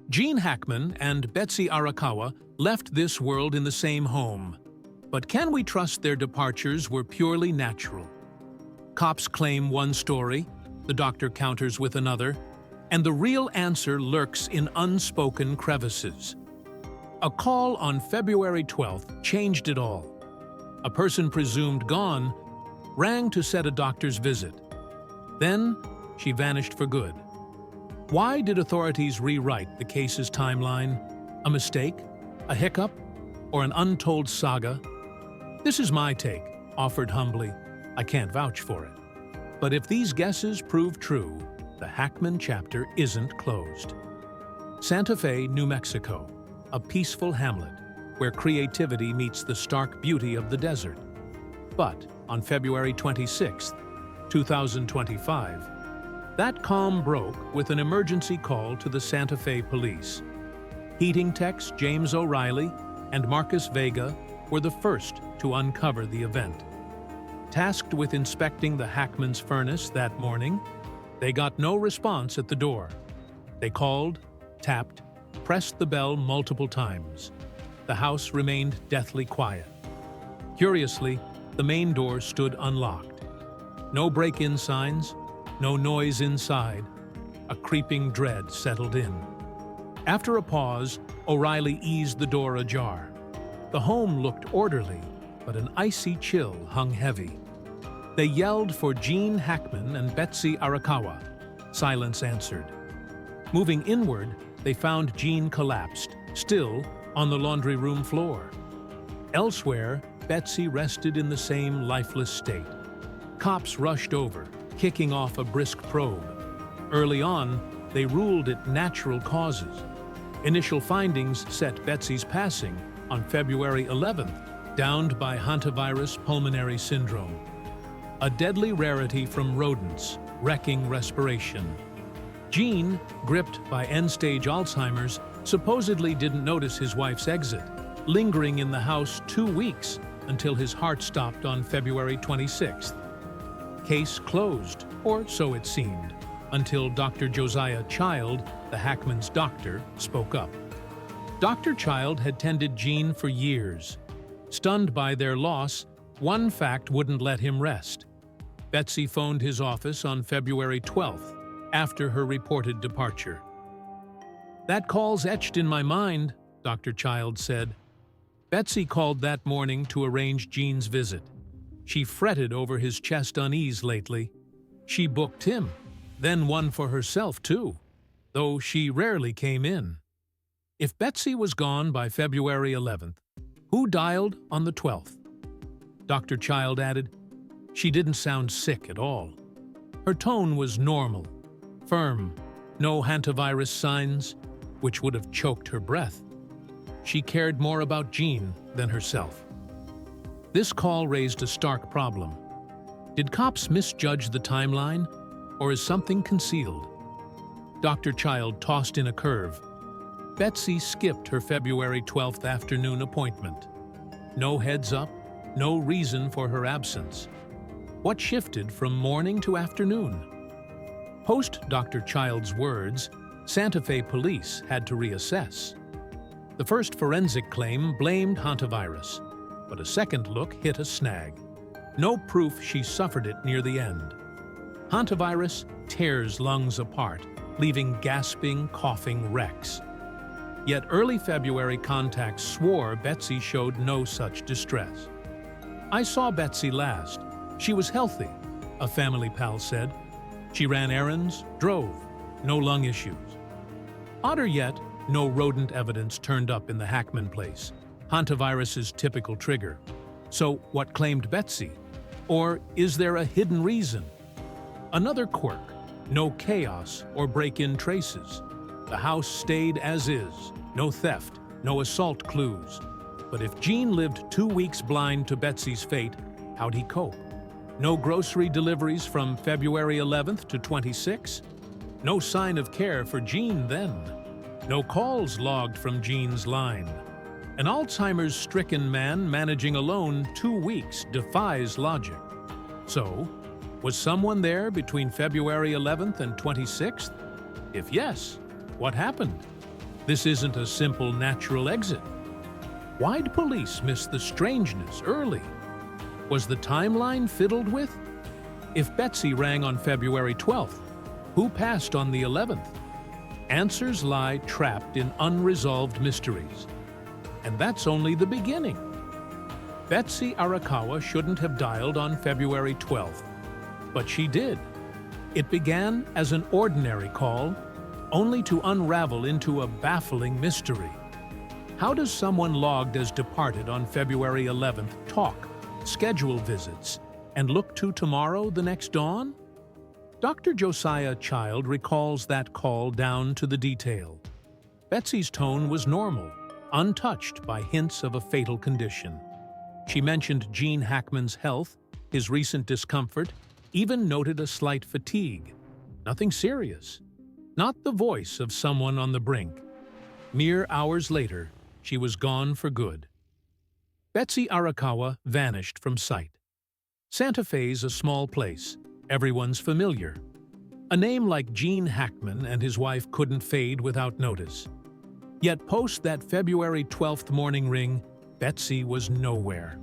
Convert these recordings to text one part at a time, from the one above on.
Gene Hackman and Betsy Arakawa left this world in the same home. But can we trust their departures were purely natural? Cops claim one story, the doctor counters with another, and the real answer lurks in unspoken crevices. A call on February 12th changed it all. A person presumed gone rang to set a doctor's visit. Then, she vanished for good. Why did authorities rewrite the case's timeline? A mistake? A hiccup? Or an untold saga? This is my take, offered humbly. I can't vouch for it. But if these guesses prove true, the Hackman chapter isn't closed. Santa Fe, New Mexico, a peaceful hamlet where creativity meets the stark beauty of the desert. But on February 26, 2025, that calm broke with an emergency call to the Santa Fe police. Heating techs James O'Reilly and Marcus Vega were the first to uncover the event. Tasked with inspecting the Hackman's furnace that morning, they got no response at the door. They called, tapped, pressed the bell multiple times. The house remained deathly quiet. Curiously, the main door stood unlocked. No break-in signs, no noise inside. A creeping dread settled in. After a pause, O'Reilly eased the door ajar. The home looked orderly, but an icy chill hung heavy. They yelled for Gene Hackman and Betsy Arakawa. Silence answered. Moving inward, they found Gene collapsed, still on the laundry room floor. Elsewhere, Betsy rested in the same lifeless state. Cops rushed over, kicking off a brisk probe. Early on, they ruled it natural causes. Initial findings set Betsy's passing on February 11th, downed by hantavirus pulmonary syndrome, a deadly rarity from rodents, wrecking respiration. Gene, gripped by end-stage Alzheimer's, supposedly didn't notice his wife's exit, lingering in the house 2 weeks until his heart stopped on February 26th. Case closed, or so it seemed, until Dr. Josiah Child, the Hackman's doctor, spoke up. Dr. Child had tended Gene for years. Stunned by their loss, one fact wouldn't let him rest. Betsy phoned his office on February 12th, after her reported departure. "That call's etched in my mind," Dr. Child said. Betsy called that morning to arrange Gene's visit. She fretted over his chest unease lately. She booked him, then one for herself too, though she rarely came in. If Betsy was gone by February 11th, who dialed on the 12th? Dr. Child added, "She didn't sound sick at all. Her tone was normal, firm, no hantavirus signs, which would have choked her breath. She cared more about Gene than herself." This call raised a stark problem. Did cops misjudge the timeline, or is something concealed? Dr. Child tossed in a curve. Betsy skipped her February 12th afternoon appointment. No heads up, no reason for her absence. What shifted from morning to afternoon? Post Dr. Child's words, Santa Fe police had to reassess. The first forensic claim blamed hantavirus, but a second look hit a snag. No proof she suffered it near the end. Hantavirus tears lungs apart, leaving gasping, coughing wrecks. Yet early February contacts swore Betsy showed no such distress. "I saw Betsy last. She was healthy," a family pal said. "She ran errands, drove, no lung issues." Odder yet, no rodent evidence turned up in the Hackman place, hantavirus's typical trigger. So what claimed Betsy? Or is there a hidden reason? Another quirk, no chaos or break-in traces. The house stayed as is, no theft, no assault clues. But if Gene lived 2 weeks blind to Betsy's fate, how'd he cope? No grocery deliveries from February 11th to 26? No sign of care for Gene then. No calls logged from Gene's line. An Alzheimer's-stricken man managing alone 2 weeks defies logic. So, was someone there between February 11th and 26th? If yes, what happened? This isn't a simple natural exit. Why'd police miss the strangeness early? Was the timeline fiddled with? If Betsy rang on February 12th, who passed on the 11th? Answers lie trapped in unresolved mysteries. And that's only the beginning. Betsy Arakawa shouldn't have dialed on February 12th, but she did. It began as an ordinary call, only to unravel into a baffling mystery. How does someone logged as departed on February 11th talk, schedule visits, and look to tomorrow the next dawn? Dr. Josiah Child recalls that call down to the detail. Betsy's tone was normal, untouched by hints of a fatal condition. She mentioned Gene Hackman's health, his recent discomfort, even noted a slight fatigue. Nothing serious. Not the voice of someone on the brink. Mere hours later, she was gone for good. Betsy Arakawa vanished from sight. Santa Fe's a small place. Everyone's familiar. A name like Gene Hackman and his wife couldn't fade without notice. Yet post that February 12th morning ring, Betsy was nowhere.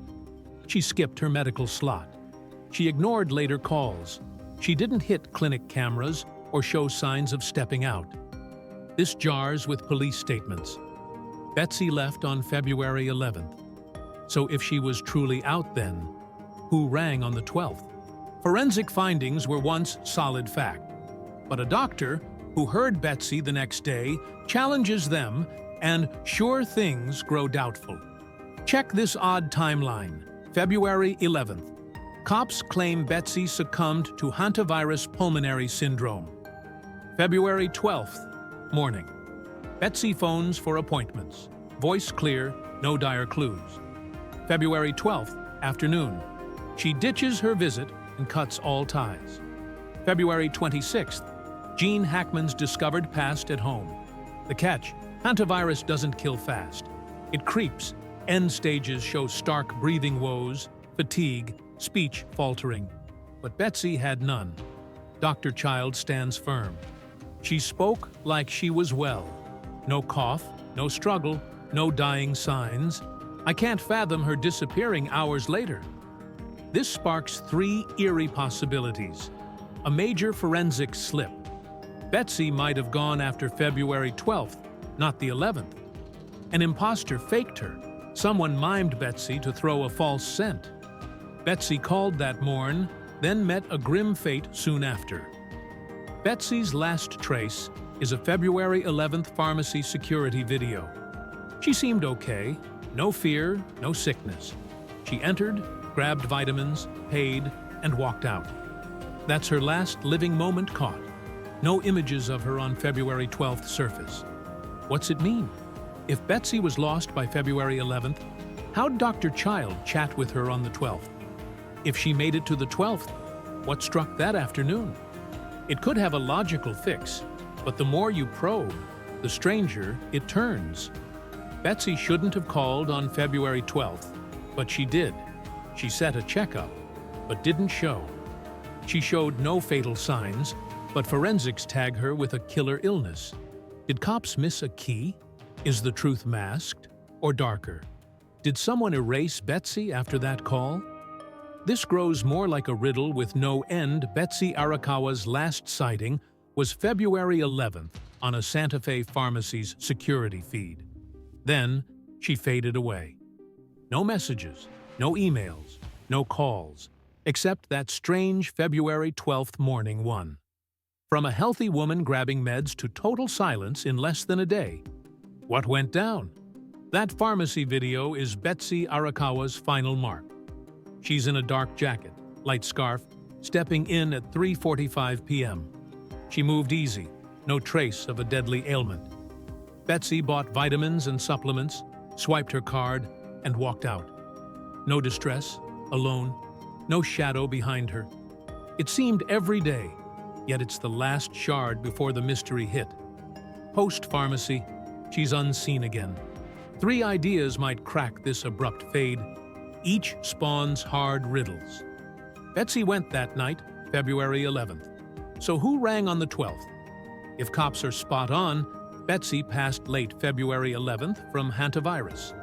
She skipped her medical slot. She ignored later calls. She didn't hit clinic cameras or show signs of stepping out. This jars with police statements. Betsy left on February 11th. So if she was truly out then, who rang on the 12th? Forensic findings were once solid fact. But a doctor who heard Betsy the next day challenges them, and sure things grow doubtful. Check this odd timeline. February 11th. Cops claim Betsy succumbed to hantavirus pulmonary syndrome. February 12th. Morning. Betsy phones for appointments. Voice clear, no dire clues. February 12th. Afternoon. She ditches her visit and cuts all ties. February 26th. Gene Hackman's discovered passed at home. The catch: hantavirus doesn't kill fast. It creeps. End stages show stark breathing woes, fatigue, speech faltering. But Betsy had none. Dr. Child stands firm. She spoke like she was well. No cough, no struggle, no dying signs. I can't fathom her disappearing hours later. This sparks three eerie possibilities. A major forensic slip. Betsy might have gone after February 12th, not the 11th. An imposter faked her. Someone mimed Betsy to throw a false scent. Betsy called that morn, then met a grim fate soon after. Betsy's last trace is a February 11th pharmacy security video. She seemed okay. No fear, no sickness. She entered, grabbed vitamins, paid, and walked out. That's her last living moment caught. No images of her on February 12th surface. What's it mean? If Betsy was lost by February 11th, how'd Dr. Child chat with her on the 12th? If she made it to the 12th, what struck that afternoon? It could have a logical fix, but the more you probe, the stranger it turns. Betsy shouldn't have called on February 12th, but she did. She set a checkup, but didn't show. She showed no fatal signs, but forensics tag her with a killer illness. Did cops miss a key? Is the truth masked or darker? Did someone erase Betsy after that call? This grows more like a riddle with no end. Betsy Arakawa's last sighting was February 11th on a Santa Fe pharmacy's security feed. Then she faded away. No messages, no emails, no calls, except that strange February 12th morning one. From a healthy woman grabbing meds to total silence in less than a day. What went down? That pharmacy video is Betsy Arakawa's final mark. She's in a dark jacket, light scarf, stepping in at 3:45 p.m. She moved easy, no trace of a deadly ailment. Betsy bought vitamins and supplements, swiped her card, and walked out. No distress, alone, no shadow behind her. It seemed every day, yet it's the last shard before the mystery hit. Post-pharmacy, she's unseen again. 3 ideas might crack this abrupt fade. Each spawns hard riddles. Betsy went that night, February 11th. So who rang on the 12th? If cops are spot on, Betsy passed late February 11th from hantavirus.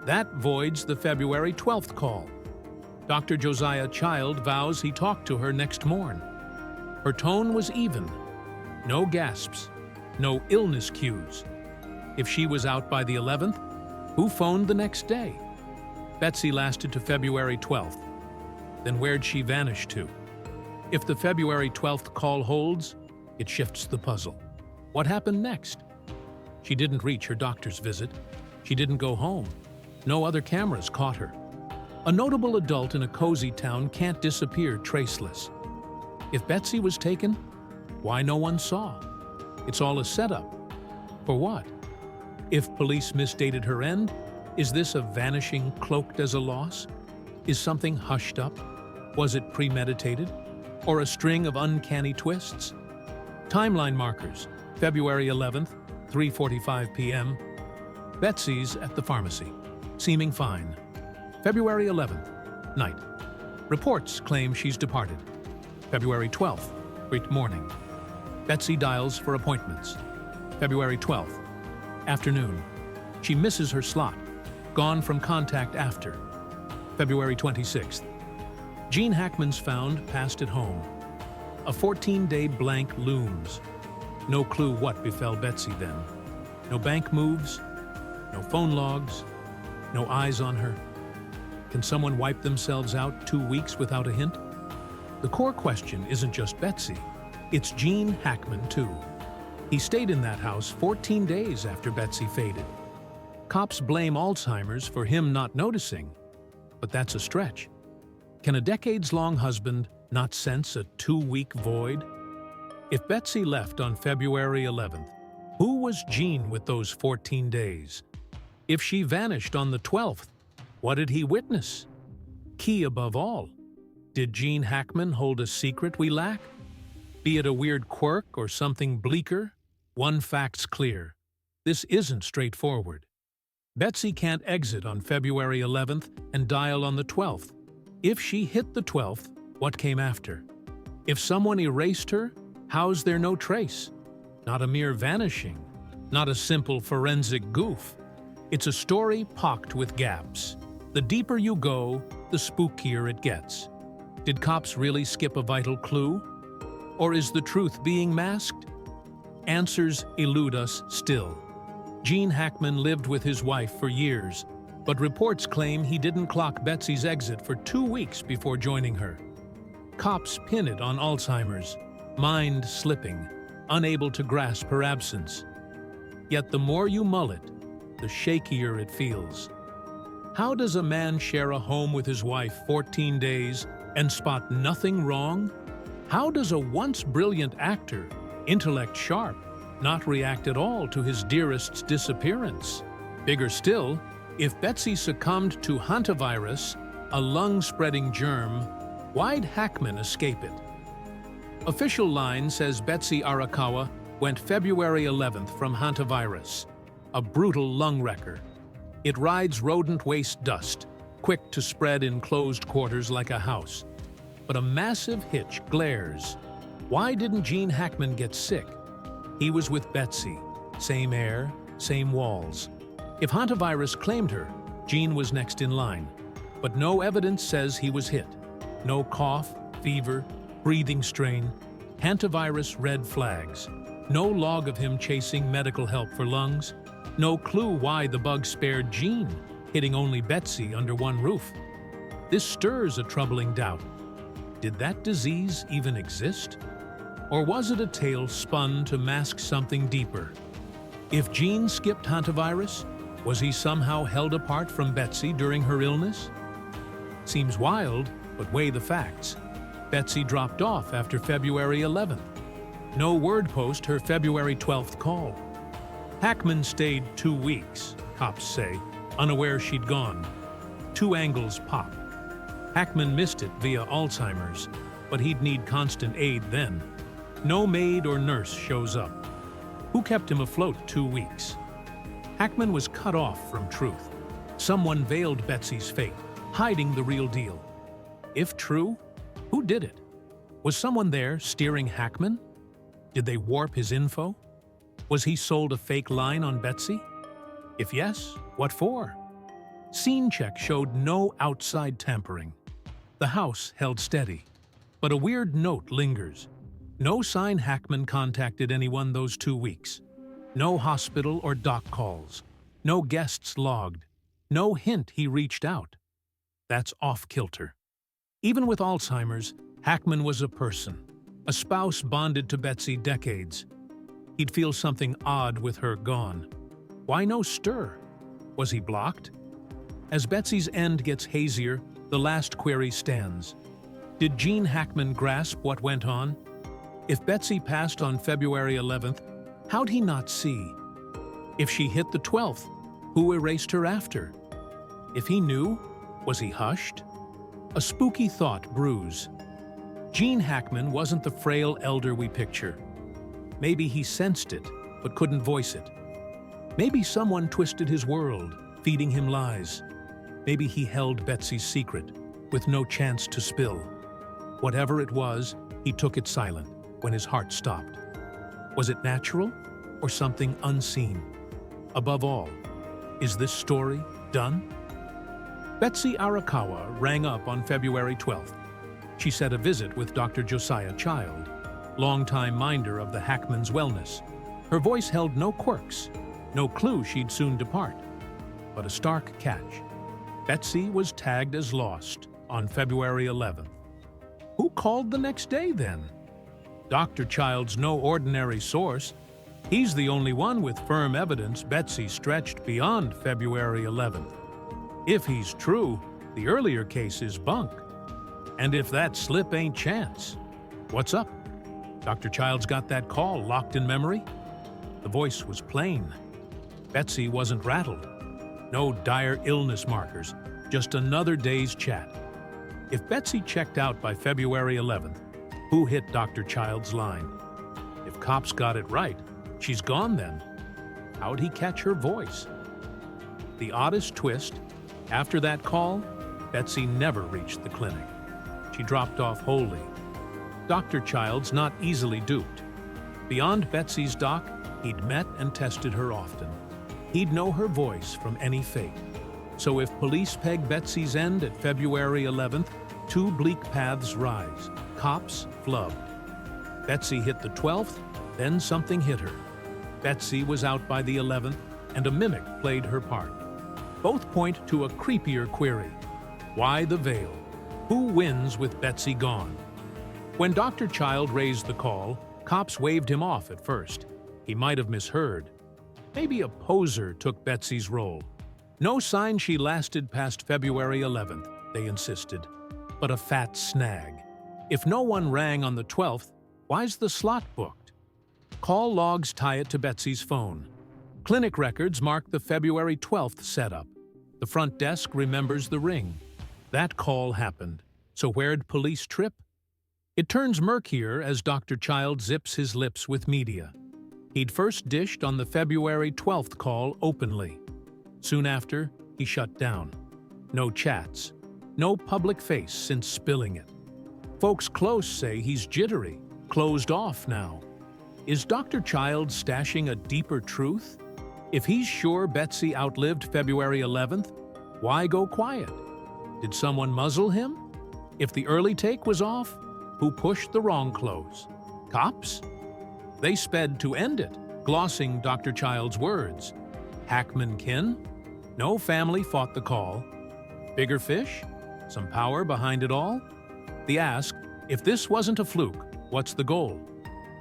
That voids the February 12th call. Dr. Josiah Child vows he talked to her next morn. Her tone was even. No gasps. No illness cues. If she was out by the 11th, who phoned the next day? Betsy lasted to February 12th. Then where'd she vanish to? If the February 12th call holds, it shifts the puzzle. What happened next? She didn't reach her doctor's visit. She didn't go home. No other cameras caught her. A notable adult in a cozy town can't disappear traceless. If Betsy was taken, why no one saw? It's all a setup. For what? If police misdated her end, is this a vanishing cloaked as a loss? Is something hushed up? Was it premeditated? Or a string of uncanny twists? Timeline markers, February 11th, 3:45 p.m. Betsy's at the pharmacy, seeming fine. February 11th, night. Reports claim she's departed. February 12th, late morning. Betsy dials for appointments. February 12th, afternoon. She misses her slot, gone from contact after. February 26th. Gene Hackman's found, passed at home. A 14-day blank looms. No clue what befell Betsy then. No bank moves, no phone logs, no eyes on her. Can someone wipe themselves out 2 weeks without a hint? The core question isn't just Betsy, it's Gene Hackman too. He stayed in that house 14 days after Betsy faded. Cops blame Alzheimer's for him not noticing, but that's a stretch. Can a decades-long husband not sense a 2-week void? If Betsy left on February 11th, who was Gene with those 14 days? If she vanished on the 12th, what did he witness? Key above all, did Gene Hackman hold a secret we lack? Be it a weird quirk or something bleaker, one fact's clear. This isn't straightforward. Betsy can't exit on February 11th and dial on the 12th. If she hit the 12th, what came after? If someone erased her, how's there no trace? Not a mere vanishing, not a simple forensic goof. It's a story pocked with gaps. The deeper you go, the spookier it gets. Did cops really skip a vital clue? Or is the truth being masked? Answers elude us still. Gene Hackman lived with his wife for years, but reports claim he didn't clock Betsy's exit for 2 weeks before joining her. Cops pin it on Alzheimer's, mind slipping, unable to grasp her absence. Yet the more you mull it, the shakier it feels. How does a man share a home with his wife 14 days and spot nothing wrong? How does a once brilliant actor, intellect sharp, not react at all to his dearest's disappearance? Bigger still, if Betsy succumbed to hantavirus, a lung-spreading germ, why'd Hackman escape it? Official line says Betsy Arakawa went February 11th from hantavirus, a brutal lung wrecker. It rides rodent waste dust, quick to spread in closed quarters like a house. But a massive hitch glares. Why didn't Gene Hackman get sick? He was with Betsy, same air, same walls. If hantavirus claimed her, Gene was next in line. But no evidence says he was hit. No cough, fever, breathing strain, hantavirus red flags. No log of him chasing medical help for lungs. No clue why the bug spared Gene, hitting only Betsy under one roof. This stirs a troubling doubt. Did that disease even exist? Or was it a tale spun to mask something deeper? If Gene skipped hantavirus, was he somehow held apart from Betsy during her illness? Seems wild, but weigh the facts. Betsy dropped off after February 11th. No word post her February 12th call. Hackman stayed 2 weeks, cops say, unaware she'd gone. 2 angles pop. Hackman missed it via Alzheimer's, but he'd need constant aid then. No maid or nurse shows up. Who kept him afloat 2 weeks? Hackman was cut off from truth. Someone veiled Betsy's fate, hiding the real deal. If true, who did it? Was someone there steering Hackman? Did they warp his info? Was he sold a fake line on Betsy? If yes, what for? Scene check showed no outside tampering. The house held steady, but a weird note lingers. No sign Hackman contacted anyone those 2 weeks. No hospital or doc calls. No guests logged. No hint he reached out. That's off-kilter. Even with Alzheimer's, Hackman was a person, a spouse bonded to Betsy decades. He'd feel something odd with her gone. Why no stir? Was he blocked? As Betsy's end gets hazier, the last query stands. Did Gene Hackman grasp what went on? If Betsy passed on February 11th, how'd he not see? If she hit the 12th, who erased her after? If he knew, was he hushed? A spooky thought brews. Gene Hackman wasn't the frail elder we picture. Maybe he sensed it, but couldn't voice it. Maybe someone twisted his world, feeding him lies. Maybe he held Betsy's secret, with no chance to spill. Whatever it was, he took it silent when his heart stopped. Was it natural or something unseen? Above all, is this story done? Betsy Arakawa rang up on February 12th. She set a visit with Dr. Josiah Child, longtime minder of the Hackman's wellness. Her voice held no quirks, no clue she'd soon depart. But a stark catch. Betsy was tagged as lost on February 11th. Who called the next day then? Dr. Child's no ordinary source. He's the only one with firm evidence Betsy stretched beyond February 11th. If he's true, the earlier case is bunk. And if that slip ain't chance, what's up? Dr. Child's got that call locked in memory? The voice was plain. Betsy wasn't rattled. No dire illness markers, just another day's chat. If Betsy checked out by February 11th, who hit Dr. Child's line? If cops got it right, she's gone then. How'd he catch her voice? The oddest twist, after that call, Betsy never reached the clinic. She dropped off wholly. Dr. Child's not easily duped. Beyond Betsy's doc, he'd met and tested her often. He'd know her voice from any fate. So if police peg Betsy's end at February 11th, two bleak paths rise. Cops flub. Betsy hit the 12th, then something hit her. Betsy was out by the 11th, and a mimic played her part. Both point to a creepier query. Why the veil? Who wins with Betsy gone? When Dr. Child raised the call, cops waved him off at first. He might have misheard. Maybe a poser took Betsy's role. No sign she lasted past February 11th, they insisted. But a fat snag. If no one rang on the 12th, why's the slot booked? Call logs tie it to Betsy's phone. Clinic records mark the February 12th setup. The front desk remembers the ring. That call happened. So where'd police trip? It turns murkier as Dr. Child zips his lips with media. He'd first dished on the February 12th call openly. Soon after, he shut down. No chats. No public face since spilling it. Folks close say he's jittery, closed off now. Is Dr. Child stashing a deeper truth? If he's sure Betsy outlived February 11th, why go quiet? Did someone muzzle him? If the early take was off, who pushed the wrong close? Cops? They sped to end it, glossing Dr. Child's words. Hackman kin? No family fought the call. Bigger fish? Some power behind it all? The ask, if this wasn't a fluke, what's the goal?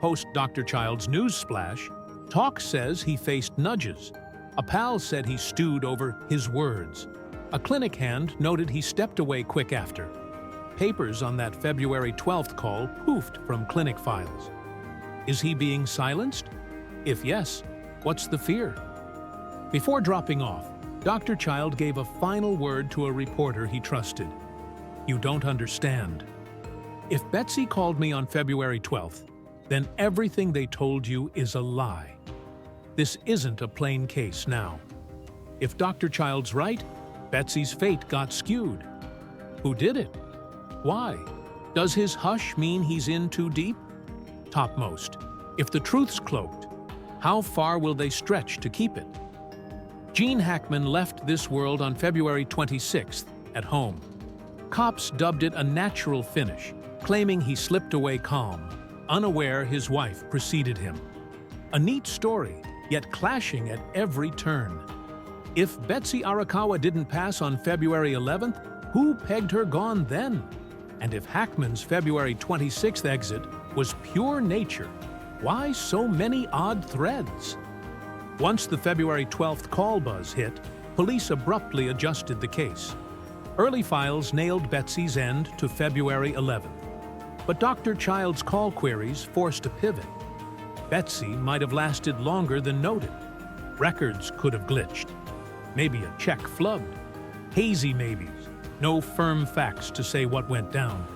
Post Dr. Child's news splash, talk says he faced nudges. A pal said he stewed over his words. A clinic hand noted he stepped away quick after. Papers on that February 12th call poofed from clinic files. Is he being silenced? If yes, what's the fear? Before dropping off, Dr. Child gave a final word to a reporter he trusted. You don't understand. If Betsy called me on February 12th, then everything they told you is a lie. This isn't a plain case now. If Dr. Child's right, Betsy's fate got skewed. Who did it? Why? Does his hush mean he's in too deep? Topmost, if the truth's cloaked, How far will they stretch to keep it? Gene Hackman left this world on February 26th at home. Cops dubbed it a natural finish, claiming he slipped away calm, unaware his wife preceded him. A neat story, yet clashing at every turn. If Betsy Arakawa didn't pass on February 11th, who pegged her gone then? And if Hackman's February 26th exit was pure nature, why so many odd threads? Once the February 12th call buzz hit, police abruptly adjusted the case. Early files nailed Betsy's end to February 11th. But Dr. Child's call queries forced a pivot. Betsy might have lasted longer than noted. Records could have glitched. Maybe a check flubbed. Hazy maybes. No firm facts to say what went down.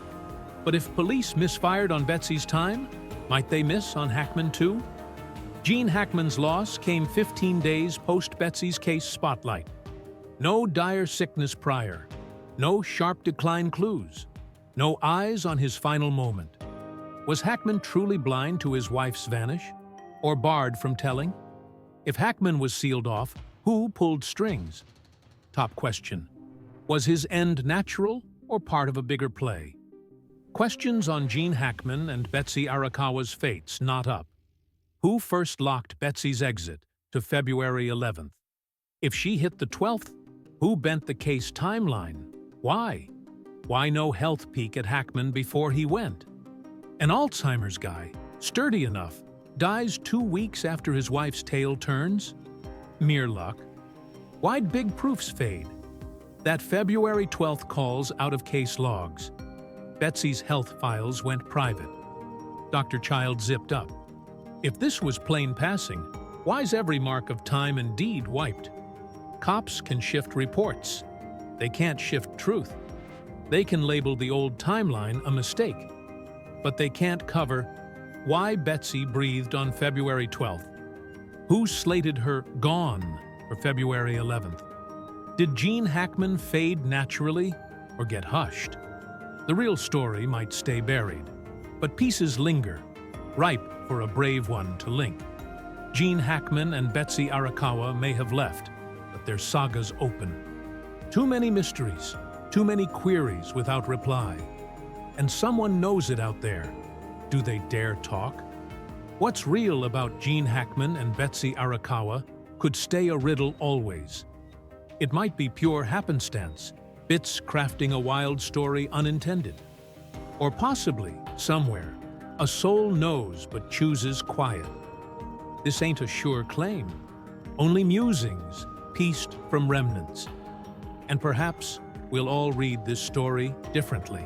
But if police misfired on Betsy's time, might they miss on Hackman too? Gene Hackman's loss came 15 days post Betsy's case spotlight. No dire sickness prior. No sharp decline clues. No eyes on his final moment. Was Hackman truly blind to his wife's vanish? Or barred from telling? If Hackman was sealed off, who pulled strings? Top question. Was his end natural or part of a bigger play? Questions on Gene Hackman and Betsy Arakawa's fates knot up. Who first locked Betsy's exit to February 11th? If she hit the 12th, who bent the case timeline? Why? Why no health peek at Hackman before he went? An Alzheimer's guy, sturdy enough, dies 2 weeks after his wife's tale turns? Mere luck? Why'd big proofs fade? That February 12th call's out of case logs. Betsy's health files went private. Dr. Child zipped up. If this was plain passing, why's every mark of time and deed wiped? Cops can shift reports. They can't shift truth. They can label the old timeline a mistake. But they can't cover why Betsy breathed on February 12th. Who slated her gone for February 11th? Did Gene Hackman fade naturally or get hushed? The real story might stay buried, but pieces linger, ripe for a brave one to link. Gene Hackman and Betsy Arakawa may have left, but their saga's open. Too many mysteries, too many queries without reply. And someone knows it out there. Do they dare talk? What's real about Gene Hackman and Betsy Arakawa could stay a riddle always. It might be pure happenstance, bits crafting a wild story unintended. Or possibly, somewhere, a soul knows but chooses quiet. This ain't a sure claim, only musings pieced from remnants. And perhaps we'll all read this story differently.